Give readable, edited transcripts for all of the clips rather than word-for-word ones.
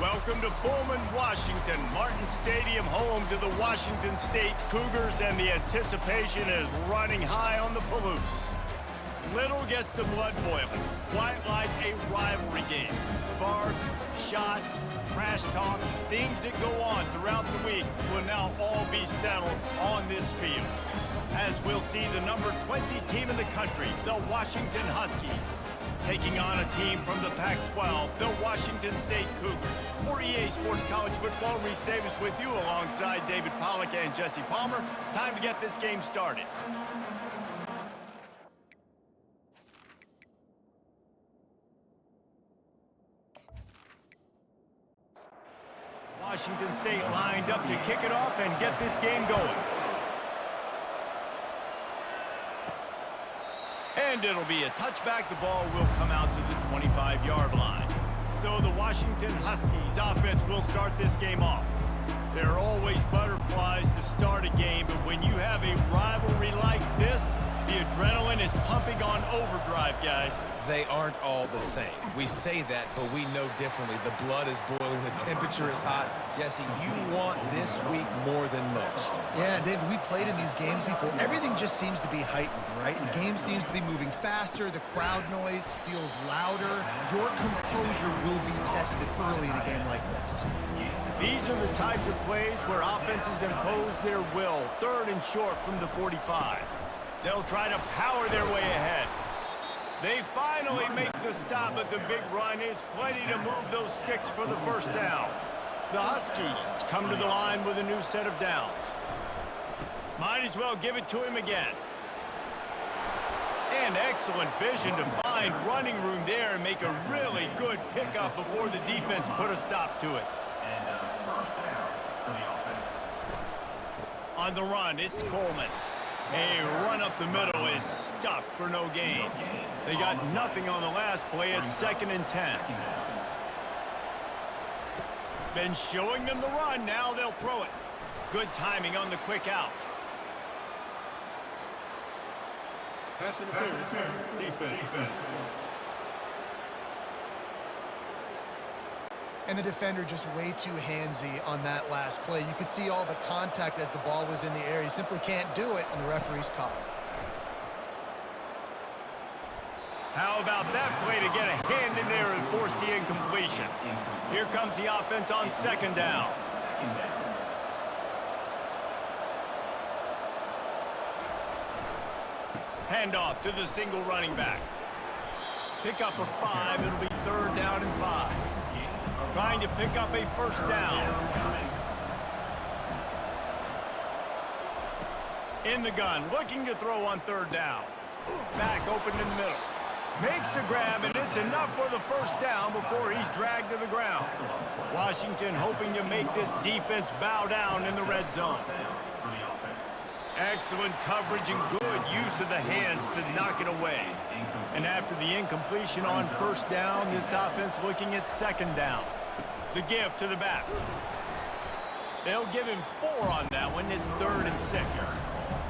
Welcome to Pullman, Washington. Martin Stadium, home to the Washington State Cougars, and the anticipation is running high on the Palouse. Little gets the blood boiling, quite like a rivalry game. Barbs, shots, trash talk, things that go on throughout the week will now all be settled on this field. As we'll see the number 20 team in the country, the Washington Huskies, taking on a team from the Pac-12, the Washington State Cougars. For EA Sports College Football, Reese Davis with you alongside David Pollack and Jesse Palmer. Time to get this game started. Washington State lined up to kick it off and get this game going. And it'll be a touchback. The ball will come out to the 25-yard line. So the Washington Huskies offense will start this game off. There are always butterflies to start a game, but when you have a rivalry like this, the adrenaline is pumping on overdrive, guys. They aren't all the same. We say that, but we know differently. The blood is boiling, the temperature is hot. Jesse, you want this week more than most. Yeah, David, we played in these games before. Everything just seems to be heightened, right? The game seems to be moving faster. The crowd noise feels louder. Your composure will be tested early in a game like this. These are the types of plays where offenses impose their will. Third and short from the 45. They'll try to power their way ahead. They finally make the stop, but the big run is plenty to move those sticks for the first down. The Huskies come to the line with a new set of downs. Might as well give it to him again. And excellent vision to find running room there and make a really good pickup before the defense put a stop to it. On the run, it's Coleman. A run up the middle is stuffed for no gain. They got nothing on the last play. It's 2nd and 10. Been showing them the run. Now they'll throw it. Good timing on the quick out. Pass interference. Defense. And the defender just way too handsy on that last play. You could see all the contact as the ball was in the air. He simply can't do it, and the referee's caught him. How about that play to get a hand in there and force the incompletion? Here comes the offense on 2nd down. Handoff to the single running back. Pick up a 5. It'll be 3rd down and 5. Trying to pick up a first down. In the gun, looking to throw on 3rd down. Back open in the middle. Makes the grab, and it's enough for the first down before he's dragged to the ground. Washington hoping to make this defense bow down in the red zone. Excellent coverage and good use of the hands to knock it away. And after the incompletion on 1st down, this offense looking at 2nd down. The give to the back. They'll give him 4 on that one. It's 3rd and 6.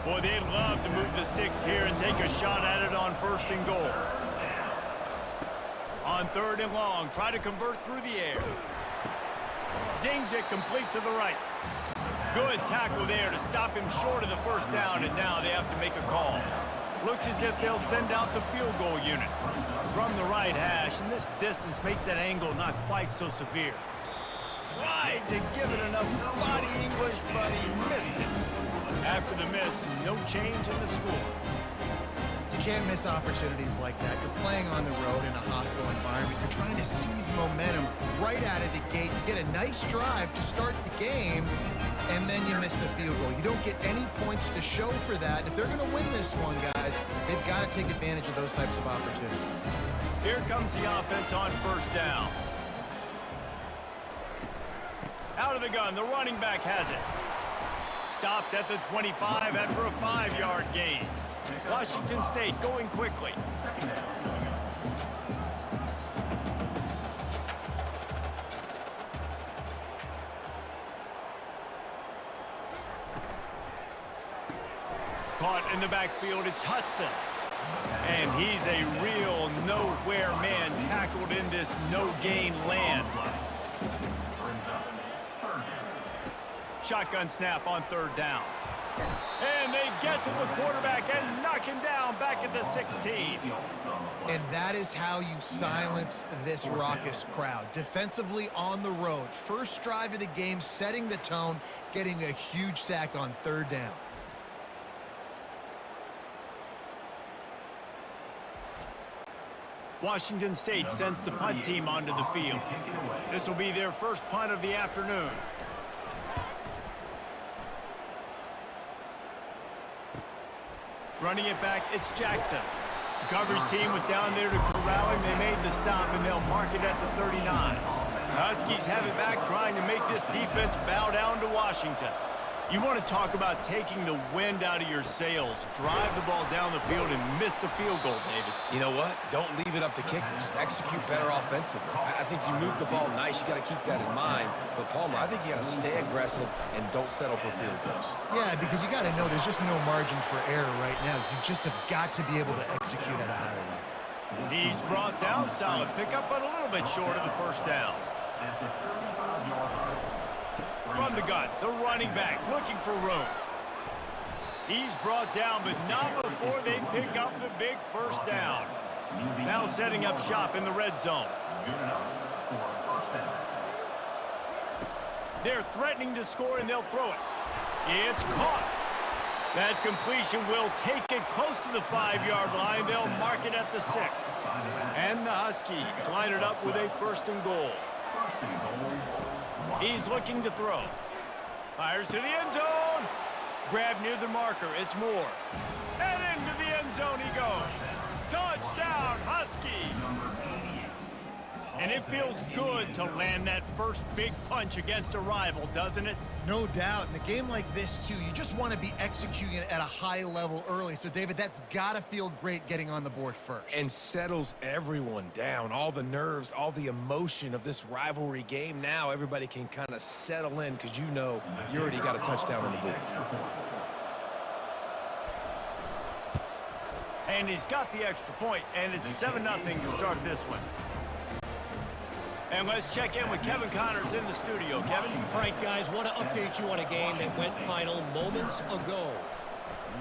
Boy, they'd love to move the sticks here and take a shot at it on 1st and goal. On 3rd and long, try to convert through the air. Zings it complete to the right. Good tackle there to stop him short of the first down, and now they have to make a call. Looks as if they'll send out the field goal unit from the right hash, and this distance makes that angle not quite so severe. Tried to give it enough body English, but he missed it. After the miss, no change in the score. You can't miss opportunities like that. You're playing on the road in a hostile environment. You're trying to seize momentum right out of the gate. You get a nice drive to start the game, and then you miss the field goal. You don't get any points to show for that. If they're going to win this one, guys, they've got to take advantage of those types of opportunities. Here comes the offense on 1st down. Out of the gun, the running back has it. Stopped at the 25 after a 5-yard gain. Washington State going quickly. Caught in the backfield, it's Hudson. And he's a real nowhere man tackled in this no-gain land. Shotgun snap on third down. And they get to the quarterback and knock him down back at the 16. And that is how you silence this raucous crowd. Defensively on the road. First drive of the game, setting the tone, getting a huge sack on third down. Washington State sends the punt team onto the field. This will be their first punt of the afternoon. Running it back, it's Jackson. The coverage team was down there to corral him. They made the stop, and they'll mark it at the 39. The Huskies have it back, trying to make this defense bow down to Washington. You want to talk about taking the wind out of your sails. Drive the ball down the field and miss the field goal, David. You know what? Don't leave it up to kickers. Execute better offensively. I think you move the ball nice. You got to keep that in mind. But, Palmer, I think you got to stay aggressive and don't settle for field goals. Yeah, because you got to know there's just no margin for error right now. You just have got to be able to execute at a higher level. He's brought down. Solid pickup, but a little bit short of the first down. From the gun, the running back looking for room. He's brought down, but not before they pick up the big first down. Now setting up shop in the red zone. They're threatening to score, and they'll throw it. It's caught. That completion will take it close to the 5-yard line. They'll mark it at the 6. And the Huskies line it up with a first and goal. He's looking to throw. Fires to the end zone. Grab near the marker. It's Moore. And into the end zone he goes. Touchdown, Huskies. And it feels good to land that first big punch against a rival, doesn't it? No doubt. In a game like this, too, you just want to be executing it at a high level early. So, David, that's got to feel great getting on the board first. And settles everyone down. All the nerves, all the emotion of this rivalry game. Now everybody can kind of settle in because you know you already got a touchdown on the board. And he's got the extra point, and it's 7-0 to start this one. And let's check in with Kevin Connors in the studio. Kevin? All right, guys, want to update you on a game that went final moments ago.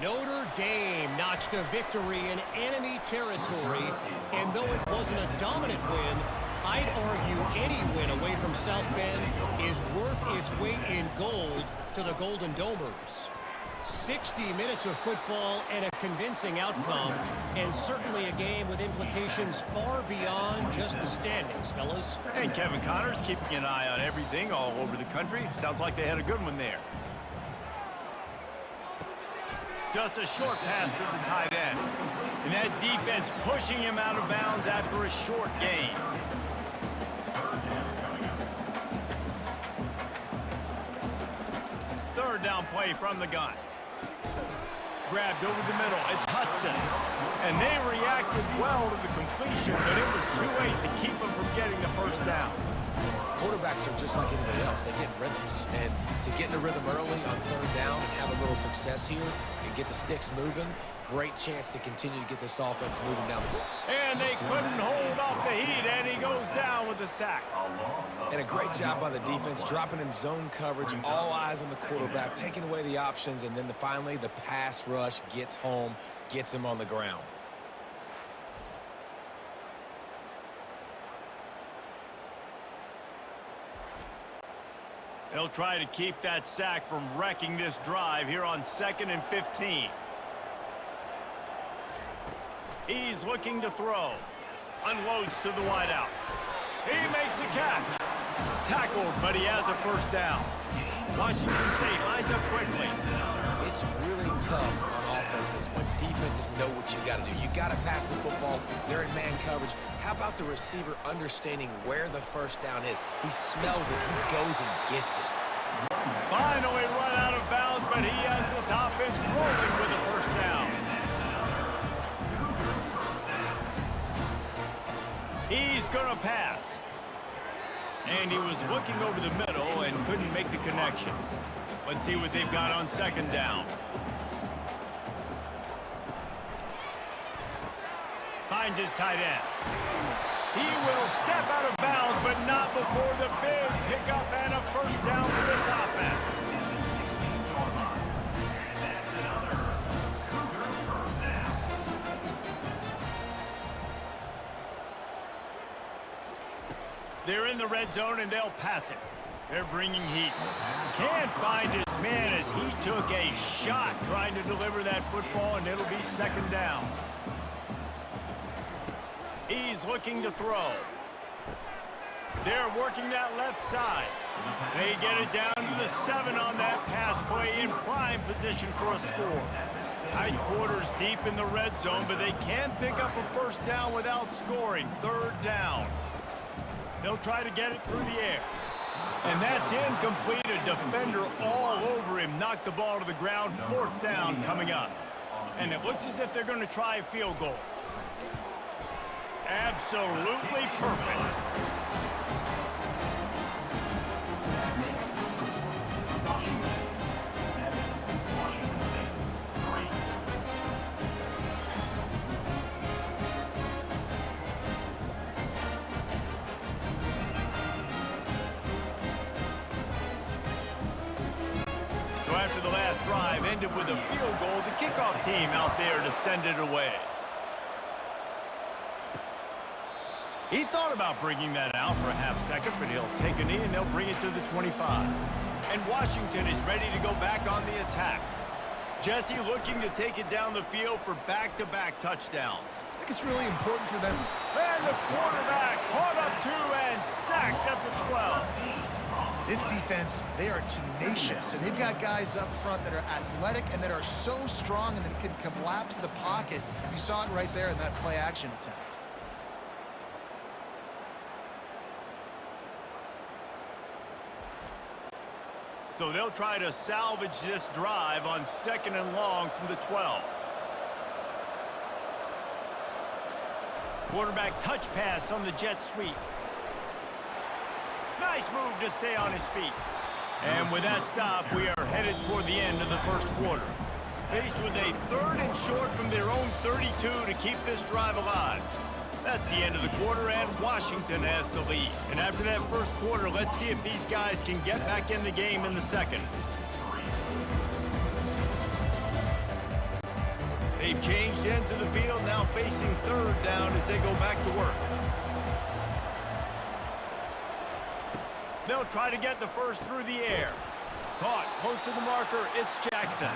Notre Dame notched a victory in enemy territory, and though it wasn't a dominant win, I'd argue any win away from South Bend is worth its weight in gold to the Golden Domers. 60 minutes of football and a convincing outcome, and certainly a game with implications far beyond just the standings, fellas. And Kevin Connors keeping an eye on everything all over the country. Sounds like they had a good one there. Just a short pass to the tight end. And that defense pushing him out of bounds after a short gain. Third down play from the gun. Grabbed over the middle. It's Hudson. And they reacted well to the completion, but it was too late to keep them from getting the first down. Quarterbacks are just like anybody else. They get in rhythms. And to get in a rhythm early on third down and have a little success here and get the sticks moving, great chance to continue to get this offense moving down the field. And they couldn't hold off the heat, and he goes down with the sack. And a great job by the defense, dropping in zone coverage, all eyes on the quarterback, taking away the options, and then finally the pass rush gets home, gets him on the ground. They'll try to keep that sack from wrecking this drive here on 2nd and 15. He's looking to throw. Unloads to the wideout. He makes a catch. Tackled, but he has a first down. Washington State lines up quickly. It's really tough on offenses when defenses know what you got to do. You got to pass the football. They're in man coverage. How about the receiver understanding where the first down is? He smells it. He goes and gets it. Finally run out of bounds, but he has this offense rolling with the first down. He's going to pass. And he was looking over the middle and couldn't make the connection. Let's see what they've got on second down. Finds his tight end. He will step out of bounds, but not before the big pickup and a first down for this offense. They're in the red zone, and they'll pass it. They're bringing heat. Can't find his man as he took a shot trying to deliver that football, and it'll be second down. He's looking to throw. They're working that left side. They get it down to the 7 on that pass play in prime position for a score. Tight quarters deep in the red zone, but they can't pick up a first down without scoring. Third down. They'll try to get it through the air. And that's incomplete. A defender all over him. Knocked the ball to the ground. Fourth down coming up. And it looks as if they're going to try a field goal. Absolutely perfect. After the last drive ended with a field goal, the kickoff team out there to send it away. He thought about bringing that out for a half second, but he'll take a knee and they'll bring it to the 25. And Washington is ready to go back on the attack. Jesse looking to take it down the field for back-to-back touchdowns. I think it's really important for them. And the quarterback caught up to and sacked at the 12. This defense, they are tenacious, and they've got guys up front that are athletic and that are so strong and that can collapse the pocket. You saw it right there in that play-action attempt. So they'll try to salvage this drive on 2nd and long from the 12. Quarterback touch pass on the jet sweep. Nice move to stay on his feet. And with that stop, we are headed toward the end of the first quarter. Faced with a 3rd and short from their own 32 to keep this drive alive. That's the end of the quarter, and Washington has the lead. And after that first quarter, let's see if these guys can get back in the game in the second. They've changed ends of the field, now facing 3rd down as they go back to work. They'll try to get the first through the air. Caught close to the marker, it's Jackson.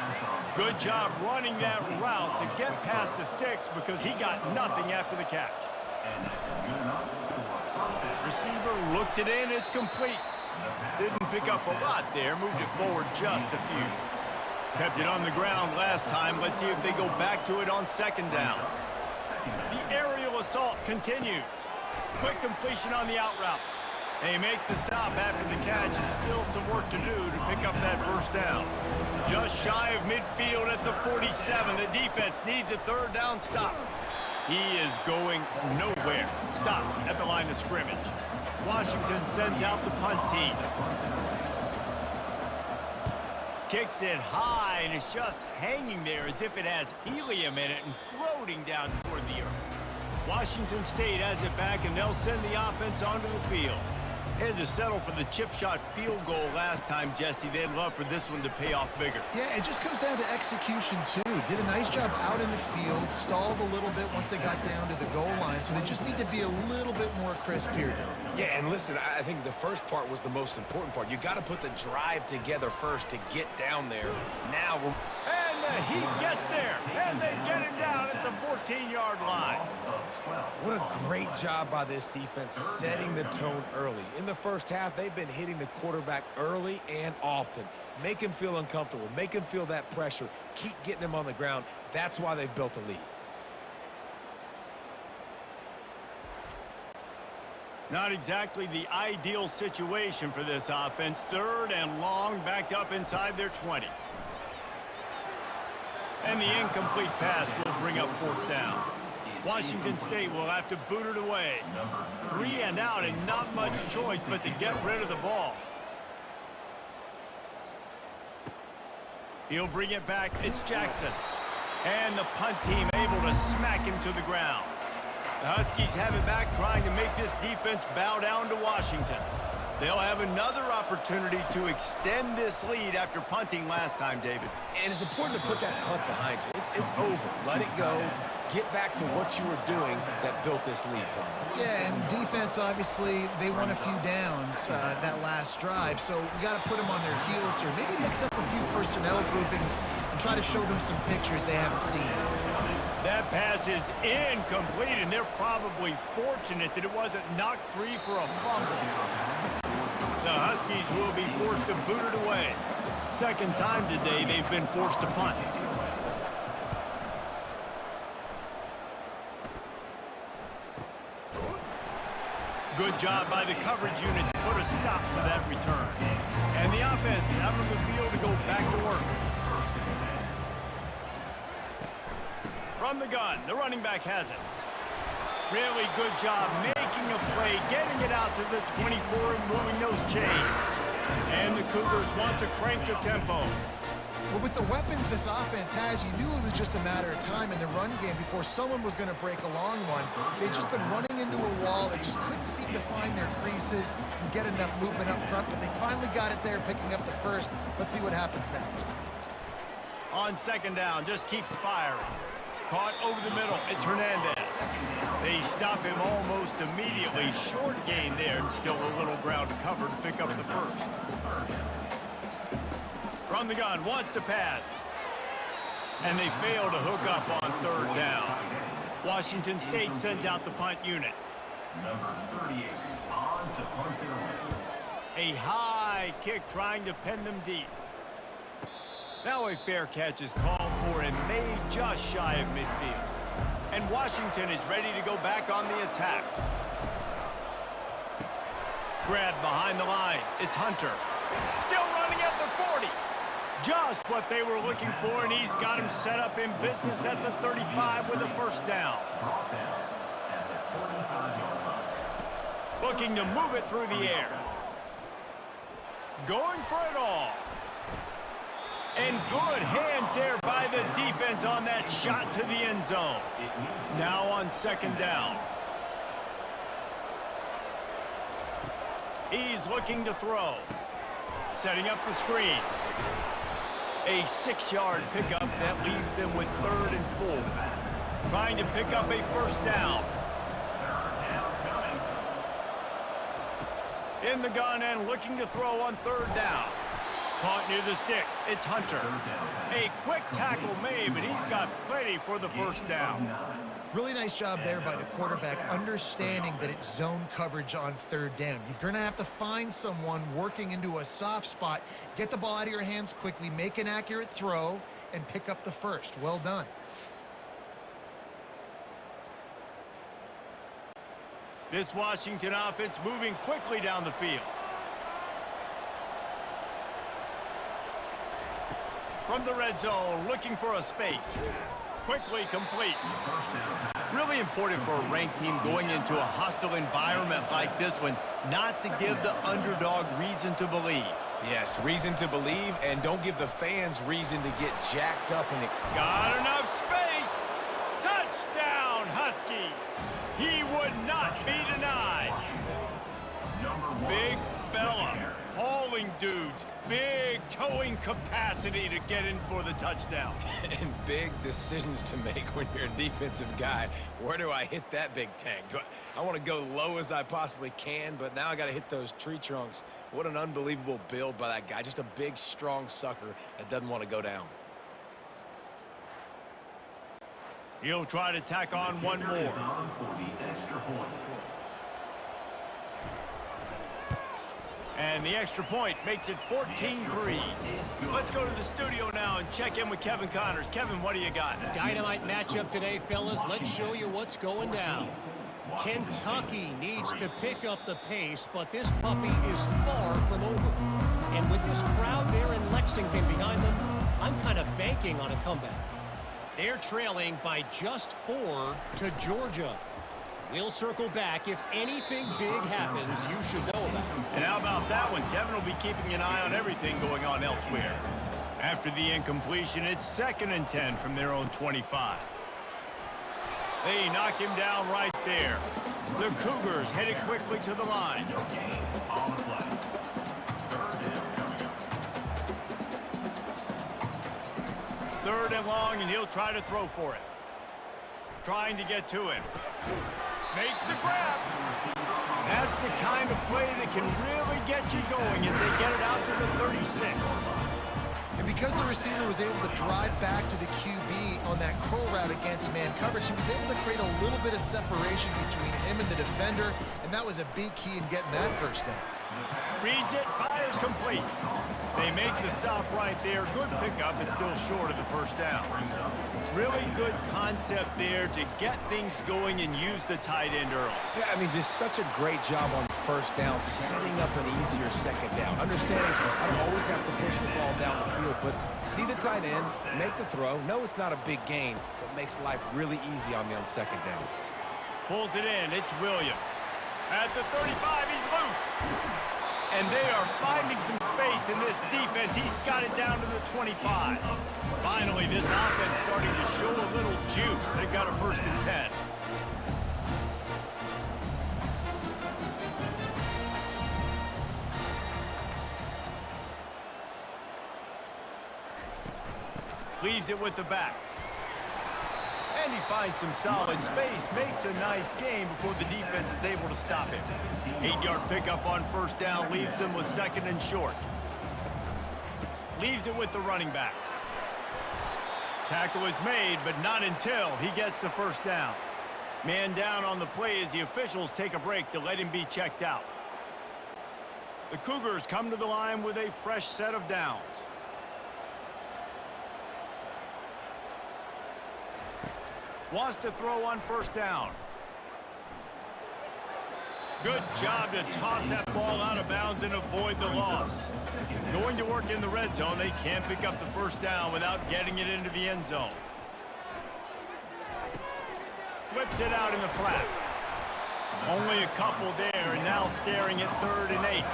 Good job running that route to get past the sticks because he got nothing after the catch. Receiver looks it in, it's complete. Didn't pick up a lot there, moved it forward just a few. Kept it on the ground last time. Let's see if they go back to it on 2nd down. The aerial assault continues. Quick completion on the out route. They make the stop after the catch, and still some work to do to pick up that first down. Just shy of midfield at the 47. The defense needs a 3rd down stop. He is going nowhere. Stop at the line of scrimmage. Washington sends out the punt team. Kicks it high, and it's just hanging there as if it has helium in it and floating down toward the earth. Washington State has it back, and they'll send the offense onto the field. They had to settle for the chip shot field goal last time, Jesse. They'd love for this one to pay off bigger. Yeah, it just comes down to execution, too. Did a nice job out in the field, stalled a little bit once they got down to the goal line, so they just need to be a little bit more crisp here. Yeah, and listen, I think the first part was the most important part. You got to put the drive together first to get down there. Now we're... And the Heat gets there, and they get him down at the 14-yard line. What a great job by this defense setting the tone early. In the first half, they've been hitting the quarterback early and often. Make him feel uncomfortable. Make him feel that pressure. Keep getting him on the ground. That's why they've built a lead. Not exactly the ideal situation for this offense. 3rd and long, backed up inside their 20. And the incomplete pass will bring up 4th down. Washington State will have to boot it away. 3 and out, and not much choice but to get rid of the ball. He'll bring it back. It's Jackson. And the punt team able to smack him to the ground. The Huskies have it back, trying to make this defense bow down to Washington. They'll have another opportunity to extend this lead after punting last time, David. And it's important to put that punt behind you. It's over. Let it go. Get back to what you were doing that built this lead, Tom. Yeah, and defense, obviously, they won a few downs that last drive, so we got to put them on their heels here. Maybe mix up a few personnel groupings and try to show them some pictures they haven't seen. That pass is incomplete, and they're probably fortunate that it wasn't knocked free for a fumble. The Huskies will be forced to boot it away. Second time today they've been forced to punt. Good job by the coverage unit to put a stop to that return. And the offense out on the field to go back to work. From the gun, the running back has it. Really good job making a play, getting it out to the 24 and moving those chains. And the Cougars want to crank the tempo. Well, with the weapons this offense has, you knew it was just a matter of time in the run game before someone was going to break a long one. They'd just been running into a wall. They just couldn't seem to find their creases and get enough movement up front, but they finally got it there, picking up the first. Let's see what happens next. On second down, just keeps firing. Caught over the middle, it's Hernandez. They stop him almost immediately. Short gain there, and still a little ground to cover to pick up the first. From the gun, wants to pass. And they fail to hook up on third down. Washington State sends out the punt unit. Number 38, on to punt it away. A high kick trying to pin them deep. Now a fair catch is called for and made just shy of midfield. And Washington is ready to go back on the attack. Grabbed behind the line. It's Hunter. Still running at the 40. Just what they were looking for, and he's got him set up in business at the 35 with a first down. Looking to move it through the air. Going for it all. And good hands there by the defense on that shot to the end zone. Now on second down. He's looking to throw. Setting up the screen. A 6-yard pickup that leaves them with 3rd and 4. Trying to pick up a first down. In the gun and looking to throw on 3rd down. Caught near the sticks. It's Hunter. A quick tackle made, but he's got plenty for the first down. Really nice job there by the quarterback, understanding that it's zone coverage on 3rd down. You're going to have to find someone working into a soft spot, get the ball out of your hands quickly, make an accurate throw, and pick up the first. Well done. This Washington offense moving quickly down the field. From the red zone, looking for a space. Quickly complete. Really important for a ranked team going into a hostile environment like this one, not to give the underdog reason to believe. Yes, reason to believe, and don't give the fans reason to get jacked up in it. Got enough space. Touchdown, Husky. He would not be denied. Big fella, hauling dudes, big towing capacity to get in for the touchdown. And big decisions to make when you're a defensive guy. Where do I hit that big tank? I want to go low as I possibly can, but now I got to hit those tree trunks. What an unbelievable build by that guy. Just a big, strong sucker that doesn't want to go down. He'll try to tack on one more. And the extra point makes it 14-3. Let's go to the studio now and check in with Kevin Connors. Kevin, what do you got? Dynamite matchup today, fellas. Let's show you what's going down. Kentucky needs to pick up the pace, but this puppy is far from over. And with this crowd there in Lexington behind them, I'm kind of banking on a comeback. They're trailing by just 4 to Georgia. We'll circle back. If anything big happens, you should know about it. And how about that one? Kevin will be keeping an eye on everything going on elsewhere. After the incompletion, it's 2nd and 10 from their own 25. They knock him down right there. The Cougars headed quickly to the line. No gain on the play. Third down coming up. Third and long, and he'll try to throw for it. Trying to get to him. Makes the grab. That's the kind of play that can really get you going as they get it out to the 36. And because the receiver was able to drive back to the QB on that curl route against man coverage, he was able to create a little bit of separation between him and the defender, and that was a big key in getting that first down. Reads it, fires complete. They make the stop right there. Good pickup, but still short of the first down. Really good concept there to get things going and use the tight end early. Yeah, I mean, just such a great job on first down, setting up an easier second down. Understanding I don't always have to push the ball down the field, but see the tight end, make the throw. No, it's not a big gain, but makes life really easy on me on second down. Pulls it in, it's Williams. At the 35, he's loose. And they are finding some space in this defense. He's got it down to the 25. Finally, this offense starting to show a little juice. They've got a first and 10. Leaves it with the back. And he finds some solid space, makes a nice game before the defense is able to stop him. 8-yard pickup on first down leaves them with second and short. Leaves it with the running back. Tackle is made, but not until he gets the first down. Man down on the play as the officials take a break to let him be checked out. The Cougars come to the line with a fresh set of downs. Wants to throw on first down. Good job to toss that ball out of bounds and avoid the loss. Going to work in the red zone. They can't pick up the first down without getting it into the end zone. Flips it out in the flat. Only a couple there, and now staring at 3rd and 8.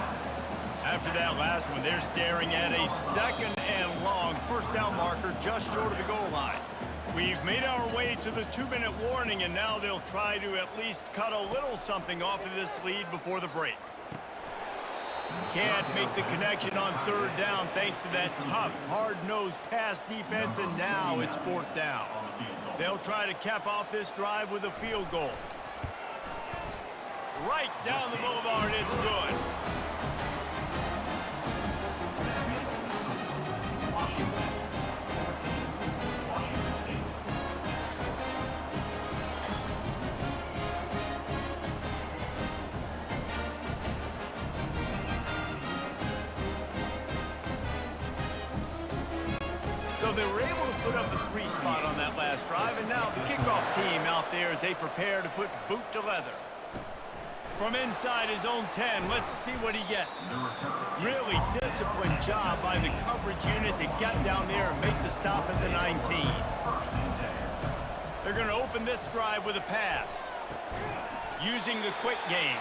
After that last one, they're staring at a second and long first down marker just short of the goal line. We've made our way to the 2-minute warning, and now they'll try to at least cut a little something off of this lead before the break. Can't make the connection on 3rd down thanks to that tough, hard-nosed pass defense, and now it's 4th down. They'll try to cap off this drive with a field goal. Right down the boulevard, it's good. So they were able to put up the 3 spot on that last drive, and now the kickoff team out there as they prepare to put boot to leather. From inside his own 10, let's see what he gets. Really disciplined job by the coverage unit to get down there and make the stop at the 19. They're going to open this drive with a pass. Using the quick game.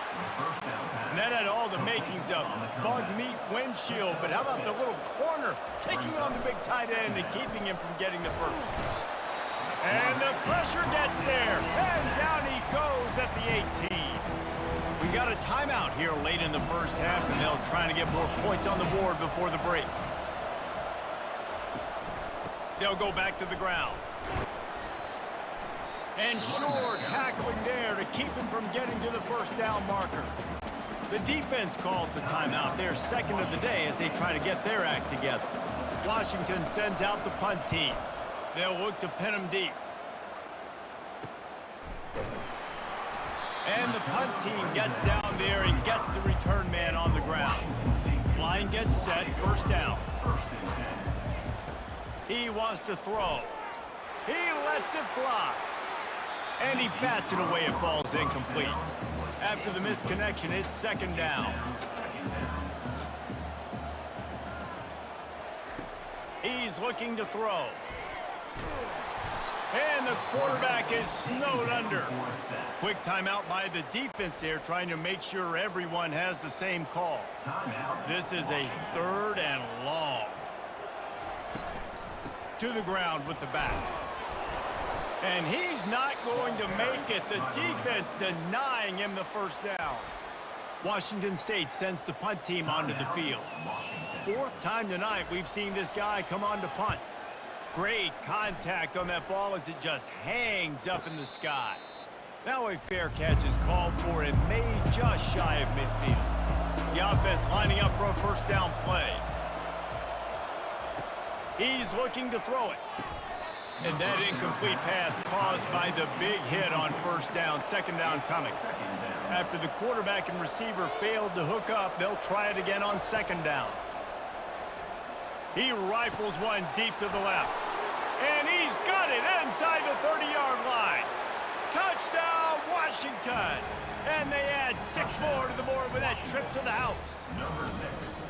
And that had all the makings of bug meat windshield, but how about the little corner taking on the big tight end and keeping him from getting the first? And the pressure gets there, and down he goes at the 18. We got a timeout here late in the first half, and they'll try to get more points on the board before the break. They'll go back to the ground. And sure, tackling there to keep him from getting to the first down marker. The defense calls the timeout, their second of the day, as they try to get their act together. Washington sends out the punt team. They'll look to pin them deep. And the punt team gets down there and gets the return man on the ground. Line gets set, first down. He wants to throw. He lets it fly. And he bats it away. It falls incomplete. After the misconnection, it's second down. He's looking to throw. And the quarterback is snowed under. Quick timeout by the defense there, trying to make sure everyone has the same call. This is a 3rd and long. To the ground with the back. And he's not going to make it. The defense denying him the first down. Washington State sends the punt team onto the field. Fourth time tonight we've seen this guy come on to punt. Great contact on that ball as it just hangs up in the sky. Now a fair catch is called for and made just shy of midfield. The offense lining up for a first down play. He's looking to throw it. And that incomplete pass caused by the big hit on first down, second down coming. After the quarterback and receiver failed to hook up, they'll try it again on second down. He rifles one deep to the left. And he's got it inside the 30-yard line. Touchdown, Washington! And they add 6 more to the board with that trip to the house.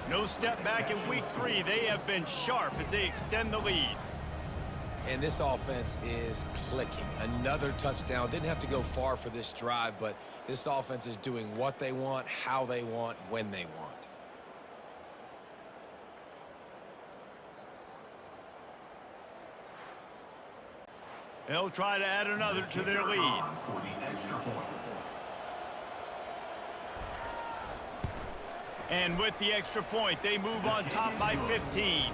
No step back in week 3. They have been sharp as they extend the lead. And this offense is clicking. Another touchdown. Didn't have to go far for this drive, but this offense is doing what they want, how they want, when they want. They'll try to add another to their lead. And with the extra point, they move on top by 15.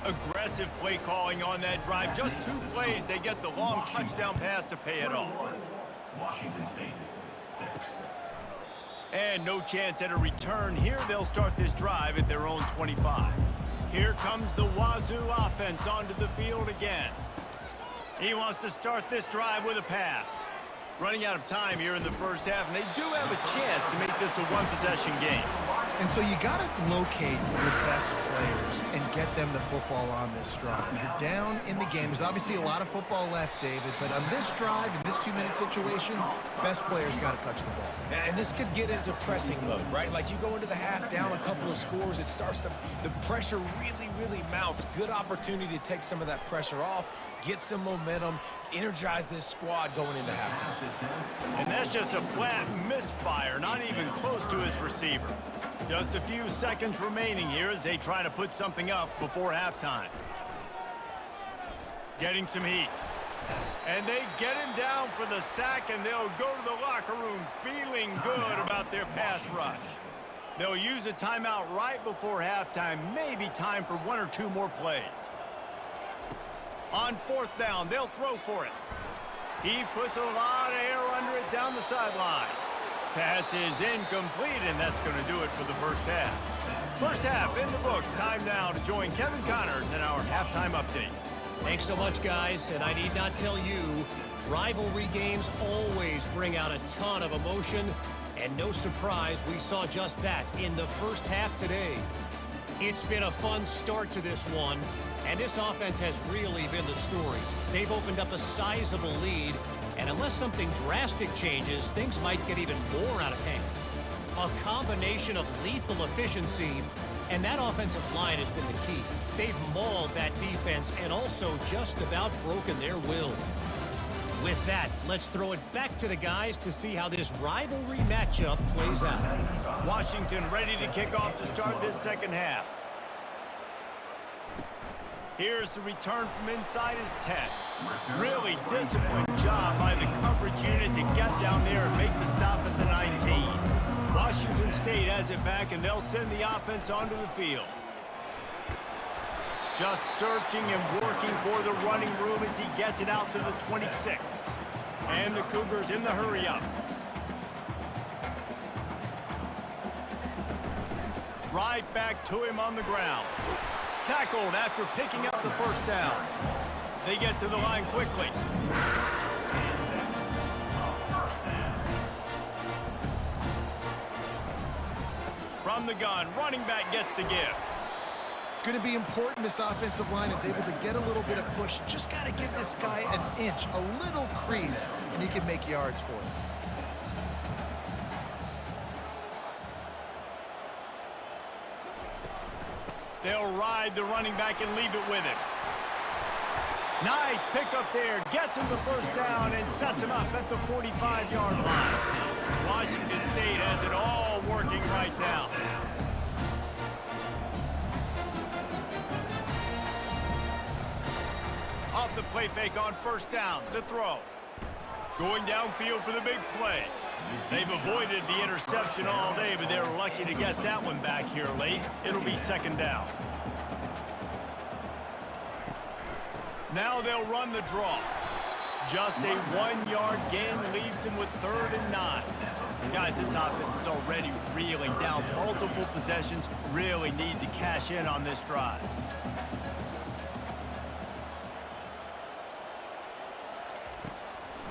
Aggressive play calling on that drive. Just 2 plays, they get the long touchdown pass to pay it off. Washington State, 6. And no chance at a return here. They'll start this drive at their own 25. Here comes the Wazoo offense onto the field again. He wants to start this drive with a pass. Running out of time here in the first half, and they do have a chance to make this a one-possession game. And so you got to locate your best players and get them the football on this drive. You're down in the game. There's obviously a lot of football left, David, but on this drive, in this 2-minute situation, best players got to touch the ball. And this could get into pressing mode, right? Like you go into the half down a couple of scores, it starts to, the pressure really mounts. Good opportunity to take some of that pressure off, get some momentum, energize this squad going into halftime. And that's just a flat misfire, not even close to his receiver. Just a few seconds remaining here as they try to put something up before halftime. Getting some heat. And they get him down for the sack, and they'll go to the locker room feeling good about their pass rush. They'll use a timeout right before halftime, maybe time for 1 or 2 more plays. On fourth down, they'll throw for it. He puts a lot of air under it down the sideline. Pass is incomplete, and that's going to do it for the first half. First half in the books. Time now to join Kevin Connors in our halftime update. Thanks so much, guys, and I need not tell you, rivalry games always bring out a ton of emotion, and no surprise we saw just that in the first half today. It's been a fun start to this one, and this offense has really been the story. They've opened up a sizable lead, and unless something drastic changes, things might get even more out of hand. A combination of lethal efficiency, and that offensive line has been the key. They've mauled that defense and also just about broken their will. With that, let's throw it back to the guys to see how this rivalry matchup plays out. Washington ready to kick off to start this second half. Here's the return from inside his 10. Really disciplined job by the coverage unit to get down there and make the stop at the 19. Washington State has it back, and they'll send the offense onto the field. Just searching and working for the running room as he gets it out to the 26. And the Cougars in the hurry up. Right back to him on the ground. Tackled after picking up the first down. They get to the line quickly. From the gun, running back gets to give. It's going to be important this offensive line is able to get a little bit of push. Just got to give this guy an inch, a little crease, and he can make yards for it. They'll ride the running back and leave it with him. Nice pickup there. Gets him the first down and sets him up at the 45-yard line. Washington State has it all working right now. Off the play play fake on first down to throw. Going downfield for the big play. They've avoided the interception all day, but they're lucky to get that one back here late. It'll be second down. Now they'll run the draw. Just a 1-yard gain leaves them with 3rd and 9. Guys, this offense is already reeling down multiple possessions. Really need to cash in on this drive.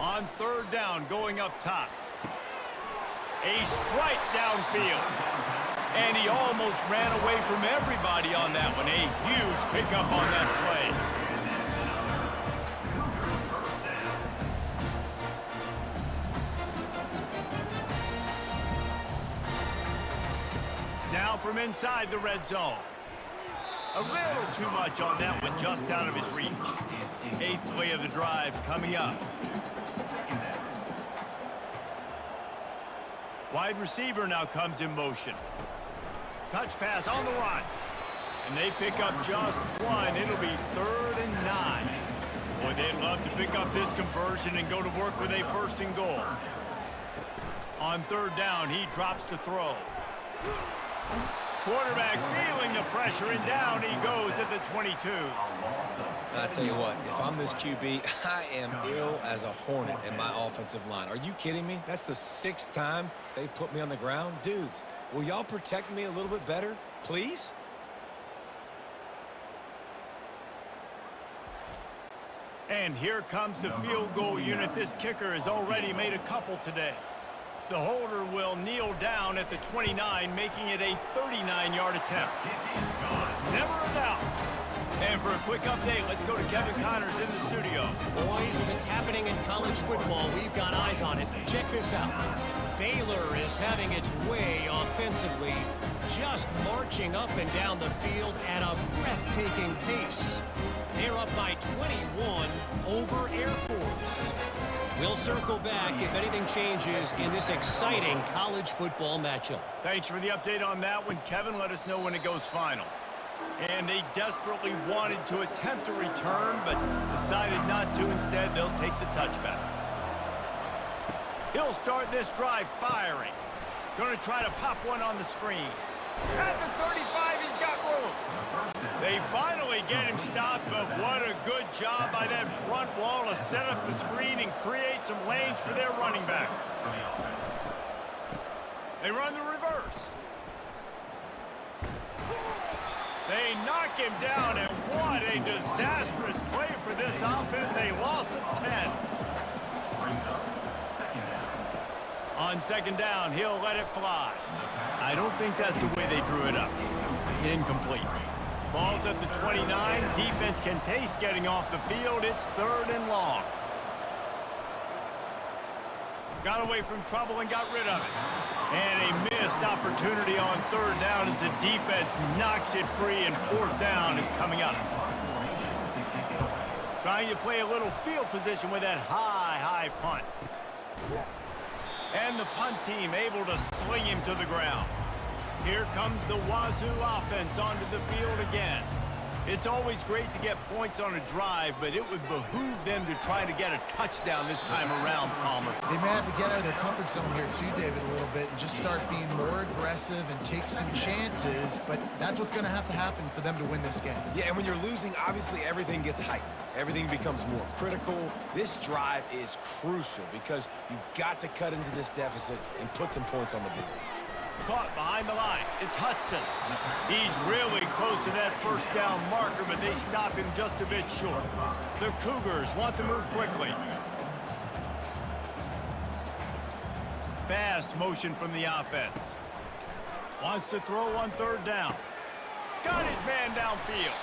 On 3rd down, going up top. A strike downfield. And he almost ran away from everybody on that one. A huge pickup on that play. Now from inside the red zone. A little too much on that one, just out of his reach. 8th play of the drive coming up. Wide receiver now comes in motion. Touch pass on the run. And they pick up just one. It'll be 3rd and 9. Boy, they'd love to pick up this conversion and go to work with a 1st and goal. On 3rd down, he drops to throw. Quarterback feeling the pressure, and down he goes at the 22. I tell you what, if I'm this QB, I am ill as a hornet in my offensive line. Are you kidding me? That's the 6th time they've put me on the ground. Dudes, will y'all protect me a little bit better, please? And here comes the field goal unit. This kicker has already made a couple today. The holder will kneel down at the 29, making it a 39-yard attempt. Never a doubt. And for a quick update, let's go to Kevin Connors in the studio. Boys, if it's happening in college football, we've got eyes on it. Check this out. Baylor is having its way offensively, just marching up and down the field at a breathtaking pace. They're up by 21 over Air Force. We'll circle back if anything changes in this exciting college football matchup. Thanks for the update on that one, Kevin. Let us know when it goes final. And they desperately wanted to attempt a return, but decided not to. Instead, they'll take the touchback. He'll start this drive firing. Going to try to pop one on the screen. At the 35, he's got room. They finally get him stopped, but what a good job by that front wall to set up the screen and create some lanes for their running back. They run the reverse. They knock him down, and what a disastrous play for this offense. A loss of 10. On 2nd down, he'll let it fly. I don't think that's the way they drew it up. Incomplete. Ball's at the 29. Defense can taste getting off the field. It's 3rd and long. Got away from trouble and got rid of it. And a missed opportunity on 3rd down as the defense knocks it free, and 4th down is coming up. Trying to play a little field position with that high punt. And the punt team able to sling him to the ground. Here comes the Wazoo offense onto the field again. It's always great to get points on a drive, but it would behoove them to try to get a touchdown this time around, Palmer. They may have to get out of their comfort zone here too, David, a little bit and just start being more aggressive and take some chances, but that's what's going to have to happen for them to win this game. Yeah, and when you're losing, obviously everything gets heightened. Everything becomes more critical. This drive is crucial because you've got to cut into this deficit and put some points on the board. Caught behind the line. It's Hudson. He's really close to that 1st down marker, but they stop him just a bit short. The Cougars want to move quickly. Fast motion from the offense. Wants to throw on 3rd down. Got his man downfield.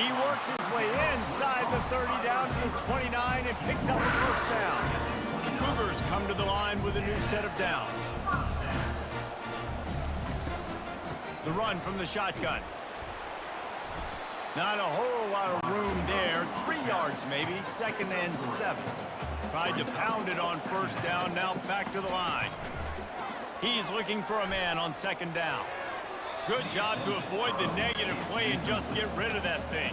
He works his way inside the 30 down to the 29 and picks up the 1st down. The Cougars come to the line with a new set of downs. The run from the shotgun. Not a whole lot of room there. 3 yards maybe. 2nd and 7. Tried to pound it on 1st down. Now back to the line. He's looking for a man on 2nd down. Good job to avoid the negative play and just get rid of that thing.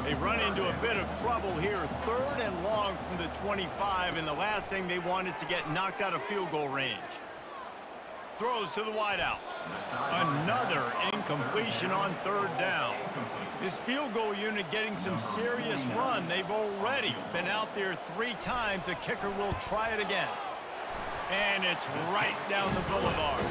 They run into a bit of trouble here. 3rd and long from the 25, and the last thing they want is to get knocked out of field goal range. Throws to the wideout. Another incompletion on 3rd down. This field goal unit getting some serious run. They've already been out there 3 times. The kicker will try it again. And it's right down the boulevard.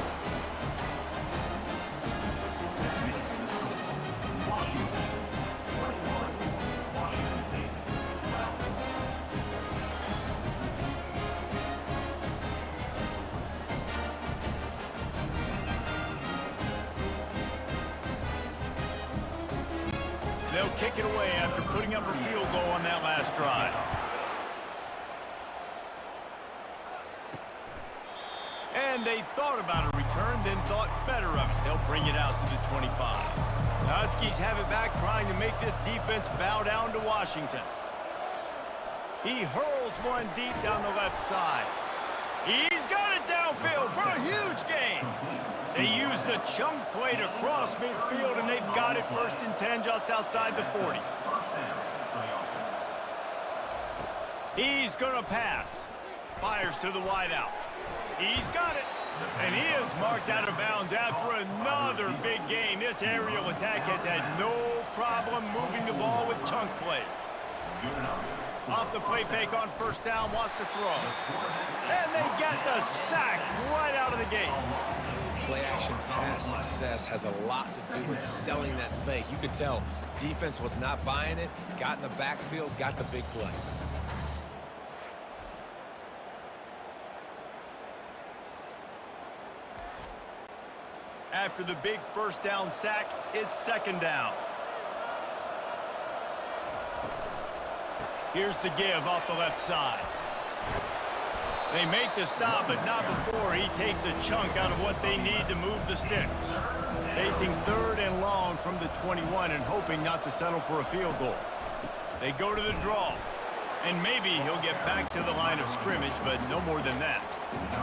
They'll kick it away after putting up a field goal on that last drive. And they thought about a return, then thought better of it. They'll bring it out to the 25. The Huskies have it back, trying to make this defense bow down to Washington. He hurls one deep down the left side. He's got it downfield for a huge gain. They used a chunk play to cross midfield, and they've got it 1st and 10 just outside the 40. He's going to pass. Fires to the wideout. He's got it. And he is marked out of bounds after another big gain. This aerial attack has had no problem moving the ball with chunk plays. Off the play fake on 1st down, wants to throw. And they get the sack right out of the gate. Play-action pass success has a lot to do with selling that fake. You could tell defense was not buying it, got in the backfield, got the big play. After the big 1st down sack, it's 2nd down. Here's the give off the left side. They make the stop, but not before he takes a chunk out of what they need to move the sticks. Facing 3rd and long from the 21 and hoping not to settle for a field goal. They go to the draw, and maybe he'll get back to the line of scrimmage, but no more than that.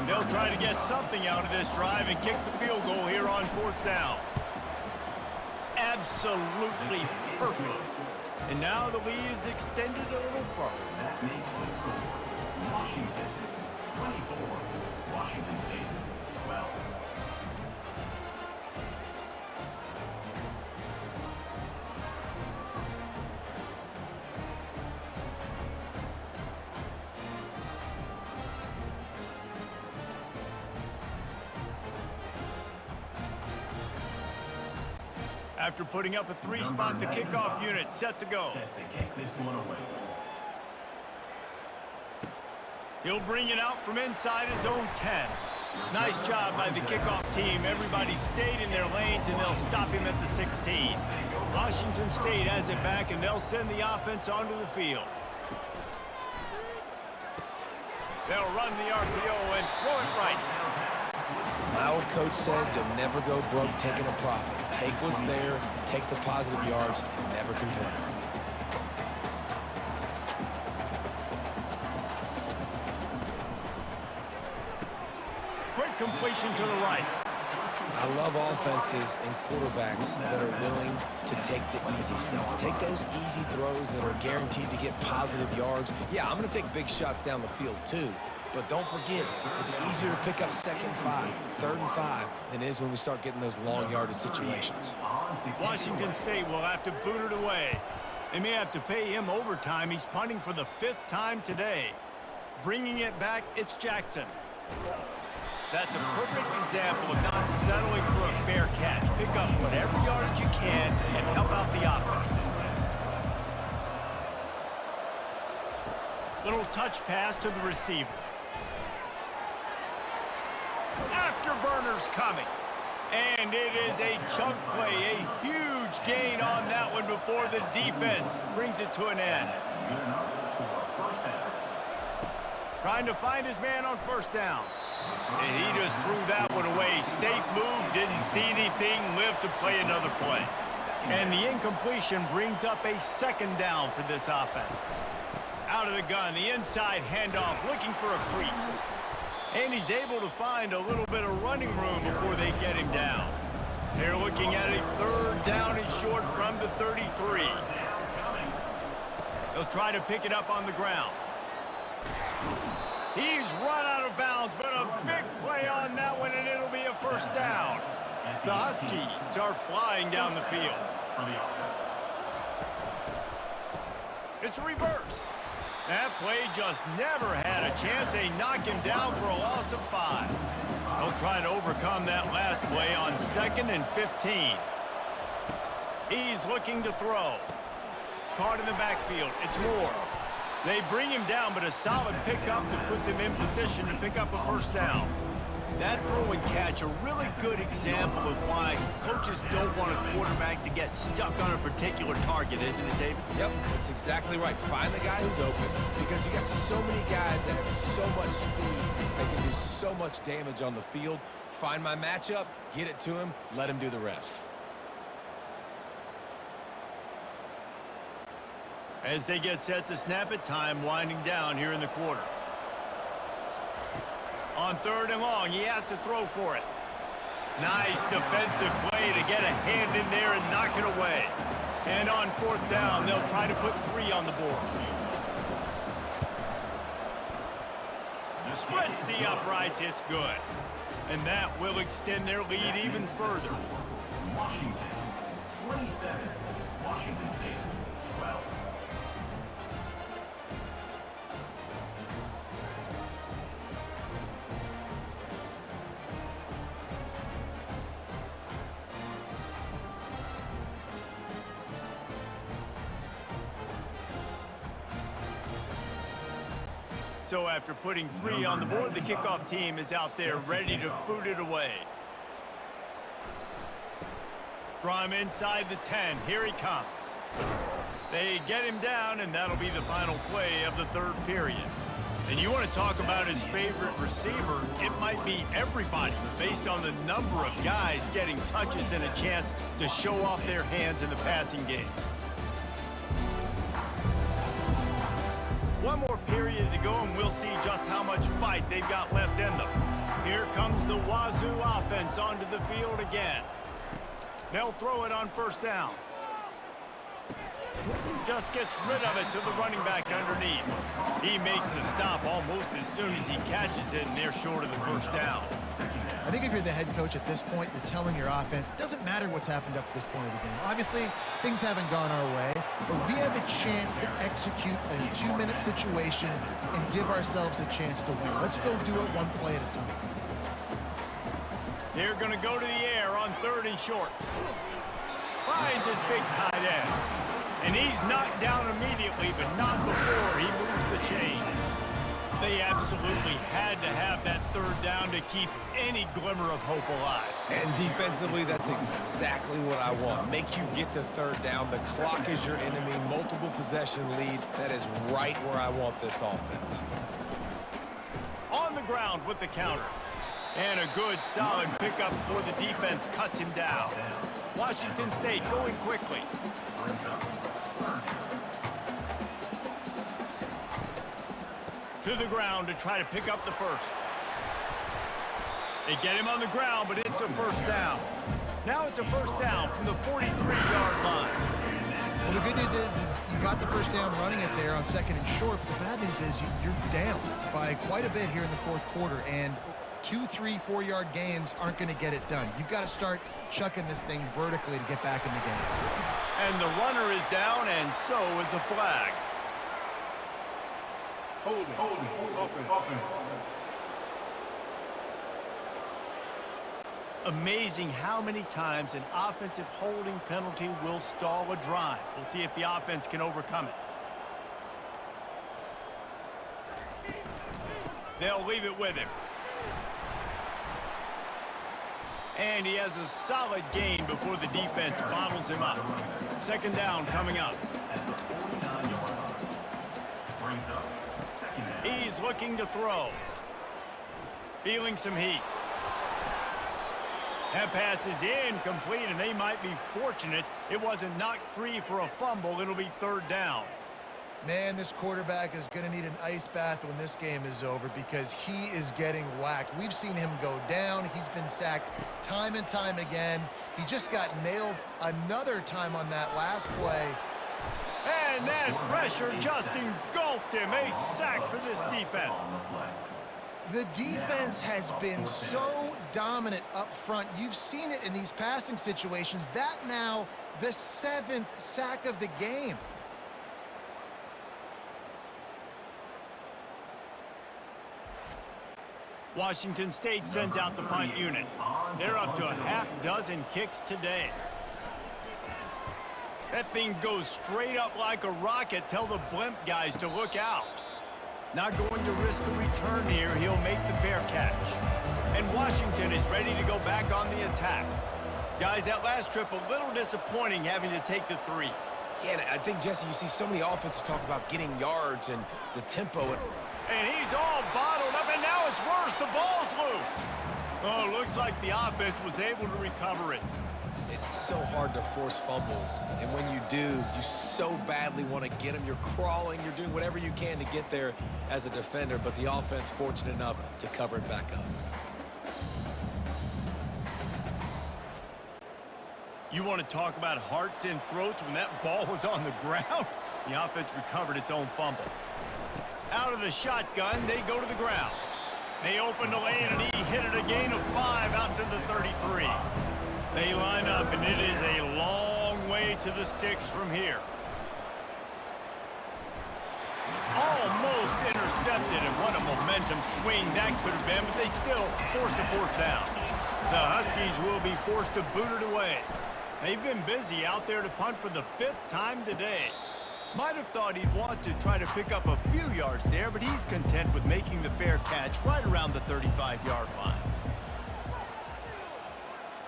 They'll try to get something out of this drive and kick the field goal here on 4th down. Absolutely perfect. And now the lead is extended a little further. That makes the score Washington 24, Washington State 12. After putting up a 3-spot, the kickoff unit set to go. Set to kick this one away. He'll bring it out from inside his own 10. Nice job by the kickoff team. Everybody stayed in their lanes, and they'll stop him at the 16. Washington State has it back, and they'll send the offense onto the field. They'll run the RPO and throw it right. My old coach said you'll never go broke taking a profit. Take what's there, take the positive yards, and never complain. Quick completion to the right. I love offenses and quarterbacks that are willing to take the easy stuff. Take those easy throws that are guaranteed to get positive yards. Yeah, I'm going to take big shots down the field too. But don't forget, it's easier to pick up 2nd and 5, 3rd and 5 than it is when we start getting those long yardage situations. Washington State will have to boot it away. They may have to pay him overtime. He's punting for the 5th time today. Bringing it back, it's Jackson. That's a perfect example of not settling for a fair catch. Pick up whatever yardage you can and help out the offense. Little touch pass to the receiver. Afterburners coming. And it is a chunk play, a huge gain on that one before the defense brings it to an end. Trying to find his man on 1st down. And he just threw that one away. Safe move, didn't see anything, lived to play another play. And the incompletion brings up a 2nd down for this offense. Out of the gun, the inside handoff, looking for a crease. And he's able to find a little bit of running room before they get him down. They're looking at a third down and short from the 33. They'll try to pick it up on the ground. He's run out of bounds, but a big play on that one, and it'll be a first down. The Huskies are flying down the field. It's a reverse. That play just never had a chance. They knock him down for a loss of 5. They'll try to overcome that last play on 2nd and 15. He's looking to throw. Caught in the backfield. It's Moore. They bring him down, but a solid pickup to put them in position to pick up a first down. That throw and catch, a really good example of why coaches don't want a quarterback to get stuck on a particular target, isn't it, David? Yep, that's exactly right. Find the guy who's open, because you got so many guys that have so much speed, they can do so much damage on the field. Find my matchup, get it to him, let him do the rest. As they get set to snap it, time winding down here in the quarter. On 3rd and long, he has to throw for it. Nice defensive play to get a hand in there and knock it away. And on 4th down, they'll try to put 3 on the board. Splits the uprights, it's good. And that will extend their lead even further. Washington, 27. Washington State, 12. So after putting 3 on the board, the kickoff team is out there ready to boot it away. From inside the 10, here he comes. They get him down, and that'll be the final play of the 3rd period. And you want to talk about his favorite receiver, it might be everybody, based on the number of guys getting touches and a chance to show off their hands in the passing game. One more period to go, and we'll see just how much fight they've got left in them. Here comes the Wazoo offense onto the field again. They'll throw it on 1st down. Just gets rid of it to the running back underneath. He makes the stop almost as soon as he catches it, and they're short of the 1st down. I think if you're the head coach at this point, you're telling your offense, it doesn't matter what's happened up to this point of the game. Obviously, things haven't gone our way, but we have a chance to execute a 2-minute situation and give ourselves a chance to win. Let's go do it one play at a time. They're going to go to the air on 3rd and short. Finds his big tight end. And he's knocked down immediately, but not before he moves the chains. They absolutely had to have that 3rd down to keep any glimmer of hope alive. And defensively, that's exactly what I want. Make you get to 3rd down. The clock is your enemy. Multiple possession lead. That is right where I want this offense. On the ground with the counter. And a good, solid pickup before the defense cuts him down. Washington State going quickly. To the ground to try to pick up the 1st. They get him on the ground, but it's a 1st down. Now it's a 1st down from the 43-yard line. Well, the good news is you got the 1st down running it there on 2nd and short, but the bad news is you're down by quite a bit here in the 4th quarter, and 2, 3, 4-yard gains aren't going to get it done. You've got to start chucking this thing vertically to get back in the game. And the runner is down, and so is a flag. Holding. Offense. Amazing how many times an offensive holding penalty will stall a drive. We'll see if the offense can overcome it. They'll leave it with him. And he has a solid gain before the defense bottles him up. 2nd down coming up. He's looking to throw. Feeling some heat. That pass is incomplete, and they might be fortunate it wasn't knocked free for a fumble. It'll be 3rd down. Man, this quarterback is going to need an ice bath when this game is over because he is getting whacked. We've seen him go down. He's been sacked time and time again. He just got nailed another time on that last play. And that pressure just engulfed him. A sack for this defense. The defense has been so dominant up front. You've seen it in these passing situations. That now the 7th sack of the game. Washington State sends out the punt unit. They're up to a half-dozen kicks today. That thing goes straight up like a rocket. Tell the blimp guys to look out. Not going to risk a return here. He'll make the fair catch. And Washington is ready to go back on the attack. Guys, that last trip a little disappointing having to take the 3. Yeah, and I think, Jesse, you see so many offenses talk about getting yards and the tempo. And he's all bottled up, and now it's worse. The ball's loose. Oh, looks like the offense was able to recover it. It's so hard to force fumbles, and when you do, you so badly want to get them. You're crawling, you're doing whatever you can to get there as a defender, but the offense fortunate enough to cover it back up. You want to talk about hearts and throats when that ball was on the ground? The offense recovered its own fumble. Out of the shotgun, they go to the ground. They open the lane, and he hit it a gain of 5 out to the 33. They line up, and it is a long way to the sticks from here. Almost intercepted, and what a momentum swing that could have been, but they still force a 4th down. The Huskies will be forced to boot it away. They've been busy out there to punt for the 5th time today. Might have thought he'd want to try to pick up a few yards there, but he's content with making the fair catch right around the 35-yard line.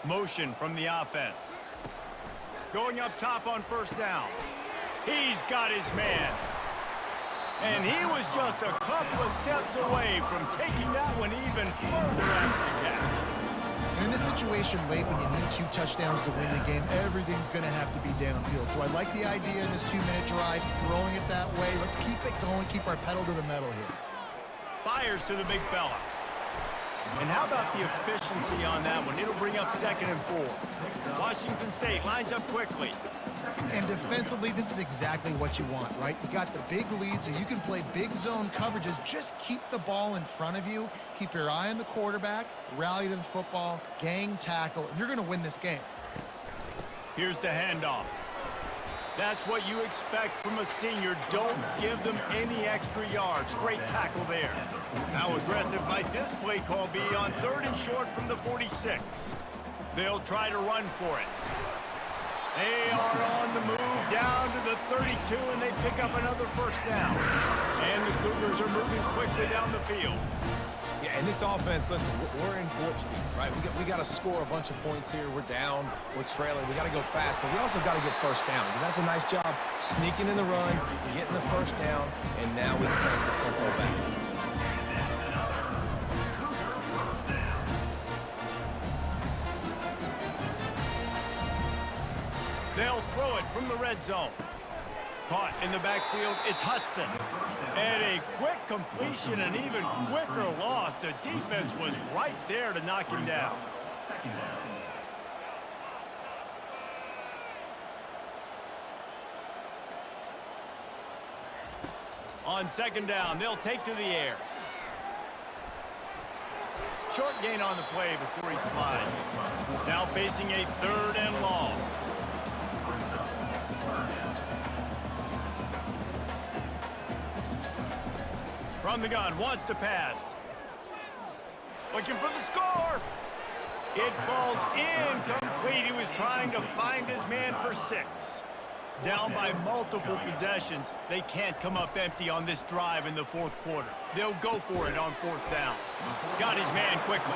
Motion from the offense. Going up top on 1st down. He's got his man. And he was just a couple of steps away from taking that one even further after the catch. And in this situation late when you need 2 touchdowns to win the game, everything's going to have to be downfield. So I like the idea in this 2-minute drive, throwing it that way. Let's keep it going, keep our pedal to the metal here. Fires to the big fella. And how about the efficiency on that one? It'll bring up 2nd and 4. Washington State lines up quickly. And defensively, this is exactly what you want, right? You got the big lead, so you can play big zone coverages. Just keep the ball in front of you. Keep your eye on the quarterback, rally to the football, gang tackle, and you're going to win this game. Here's the handoff. That's what you expect from a senior. Don't give them any extra yards. Great tackle there. How aggressive might this play call be on 3rd and short from the 46? They'll try to run for it. They are on the move down to the 32, and they pick up another 1st down. And the Cougars are moving quickly down the field. Yeah, and this offense, listen, we're in warp speed, right? We got to score a bunch of points here. We're down, we're trailing. We got to go fast, but we also got to get 1st downs. And that's a nice job sneaking in the run, getting the 1st down, and now we can crank the tempo back up. They'll throw it from the red zone. Caught in the backfield, it's Hudson. And a quick completion, an even quicker loss. The defense was right there to knock him down. On 2nd down, they'll take to the air. Short gain on the play before he slides. Now facing a 3rd and long. From the gun, wants to pass. Looking for the score. It falls incomplete. He was trying to find his man for 6. Down by multiple possessions. They can't come up empty on this drive in the 4th quarter. They'll go for it on 4th down. Got his man quickly.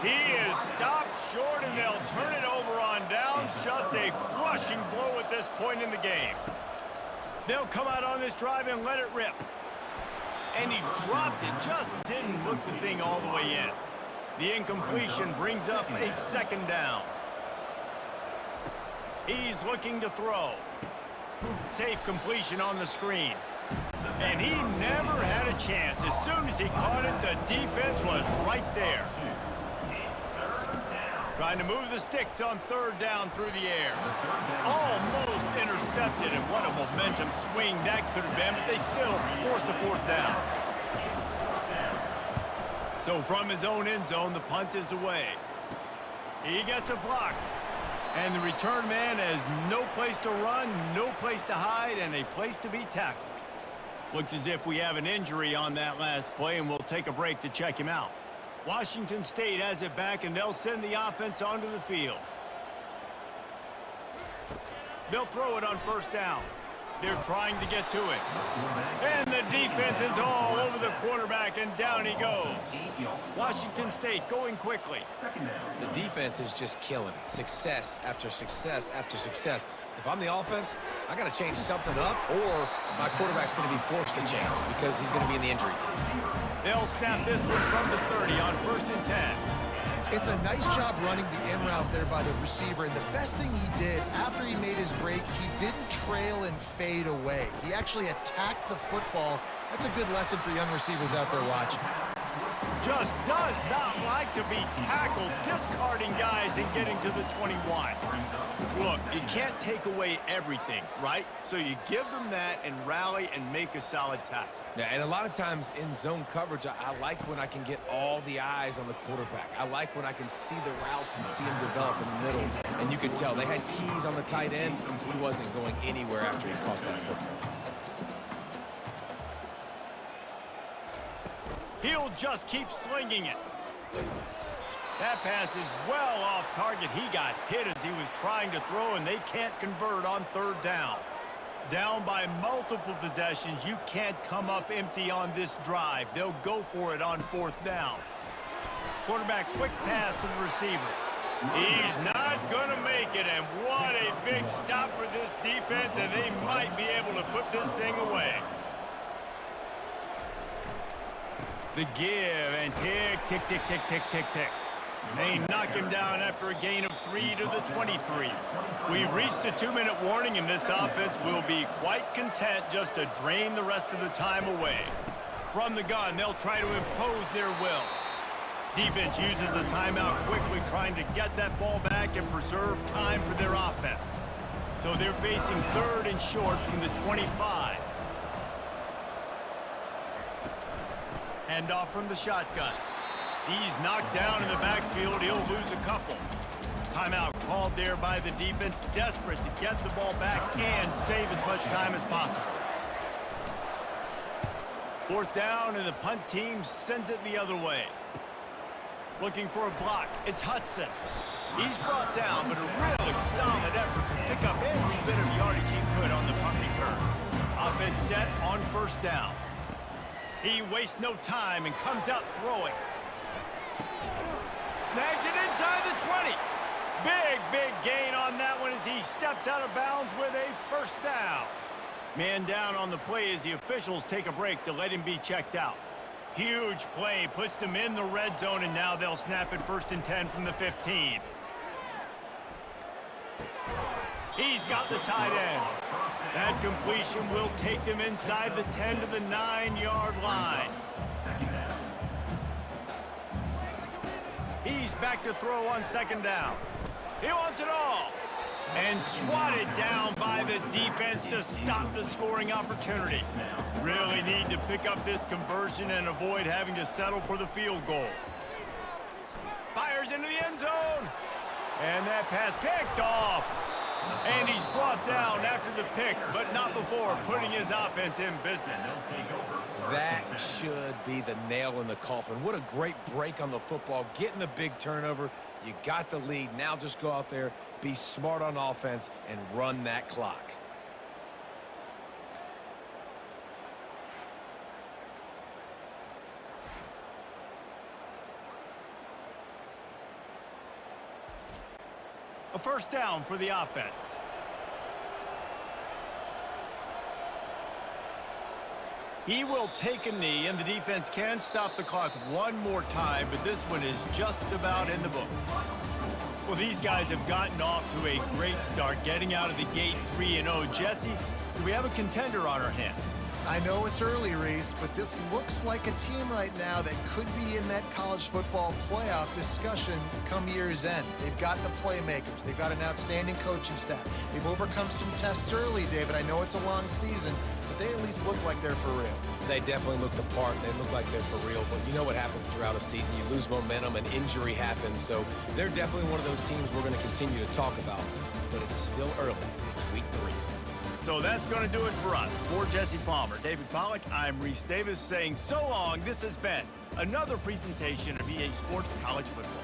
He is stopped short, and they'll turn it over on downs. Just a crushing blow at this point in the game. They'll come out on this drive and let it rip. And he dropped it, just didn't look the thing all the way in. The incompletion brings up a 2nd down. He's looking to throw. Safe completion on the screen. And he never had a chance. As soon as he caught it, the defense was right there. Trying to move the sticks on third down through the air. Almost intercepted, and what a momentum swing that could have been, but they still force a fourth down. So from his own end zone, the punt is away. He gets a block. And the return man has no place to run, no place to hide, and a place to be tackled. Looks as if we have an injury on that last play, and we'll take a break to check him out. Washington State has it back, and they'll send the offense onto the field. They'll throw it on first down. They're trying to get to it. And the defense is all over the quarterback, and down he goes. Washington State going quickly. The defense is just killing it. Success after success after success. If I'm the offense, I got to change something up, or my quarterback's going to be forced to change because he's going to be in the injury team. They'll snap this one from the 30 on 1st and 10. It's a nice job running the in route there by the receiver, and the best thing he did after he made his break, he didn't trail and fade away. He actually attacked the football. That's a good lesson for young receivers out there watching. Just does not like to be tackled, discarding guys and getting to the 21. Look, you can't take away everything, right? So you give them that and rally and make a solid tackle. Yeah, and a lot of times in zone coverage, I like when I can get all the eyes on the quarterback. I like when I can see the routes and see him develop in the middle. And you could tell they had keys on the tight end. He wasn't going anywhere after he caught that football. He'll just keep slinging it. That pass is well off target. He got hit as he was trying to throw, and they can't convert on third down. Down by multiple possessions, you can't come up empty on this drive. They'll go for it on fourth down. Quarterback quick pass to the receiver. He's not going to make it, and what a big stop for this defense, and they might be able to put this thing away. The give, and tick, tick, tick, tick, tick, tick, tick. They knock him down after a gain of 3 to the 23. We've reached the 2-minute warning, and this offense will be quite content just to drain the rest of the time away. From the gun, they'll try to impose their will. Defense uses a timeout quickly, trying to get that ball back and preserve time for their offense. So they're facing 3rd and short from the 25. Hand off from the shotgun. He's knocked down in the backfield. He'll lose a couple. Timeout called there by the defense, desperate to get the ball back and save as much time as possible. 4th down, and the punt team sends it the other way. Looking for a block. It's Hudson. He's brought down, but a really solid effort to pick up every bit of yardage he could on the punt return. Offense set on 1st down. He wastes no time and comes out throwing. Snags it inside the 20. Big gain on that one as he steps out of bounds with a 1st down. Man down on the play as the officials take a break to let him be checked out. Huge play, puts them in the red zone, and now they'll snap it 1st and 10 from the 15. He's got the tight end. That completion will take them inside the 10 to the 9-yard line. He's back to throw on 2nd down. He wants it all. And swatted down by the defense to stop the scoring opportunity. Really need to pick up this conversion and avoid having to settle for the field goal. Fires into the end zone. And that pass picked off. And he's brought down after the pick, but not before putting his offense in business. That should be the nail in the coffin. What a great break on the football. Getting the big turnover. You got the lead. Now just go out there, be smart on offense, and run that clock. A 1st down for the offense. He will take a knee, and the defense can stop the clock one more time, but this one is just about in the books. Well, these guys have gotten off to a great start, getting out of the gate 3-0. Jesse, do we have a contender on our hands? I know it's early, Reese, but this looks like a team right now that could be in that college football playoff discussion come year's end. They've got the playmakers. They've got an outstanding coaching staff. They've overcome some tests early, David. I know it's a long season, but they at least look like they're for real. They definitely look the part. They look like they're for real. But you know what happens throughout a season. You lose momentum, and injury happens. So they're definitely one of those teams we're going to continue to talk about. But it's still early. It's week 3. So that's going to do it for us. For Jesse Palmer, David Pollack, I'm Reese Davis saying so long. This has been another presentation of EA Sports College Football.